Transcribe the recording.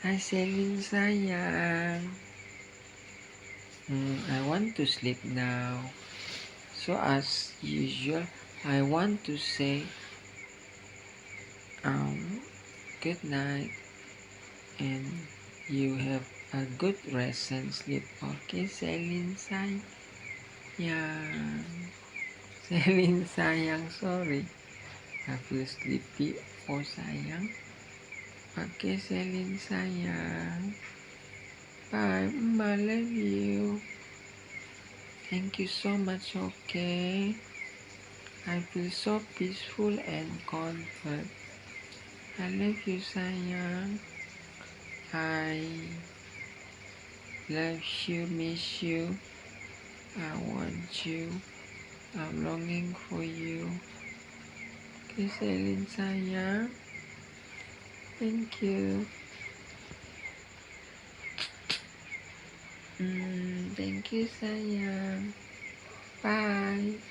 Hi, Celine sayang. I want to sleep now. So as usual, I want to say good night and you have a good rest and sleep. Okay, Celine sayang. Celine sayang, sorry. I feel sleepy. Oh sayang. Okay, Celine sayang. Bye. I love you. Thank you so much, okay? I feel so peaceful and comfort. I love you, sayang. I love you, miss you. I want you. I'm longing for you. Okay, Celine, sayang. Thank you. Thank you, sayang. Bye.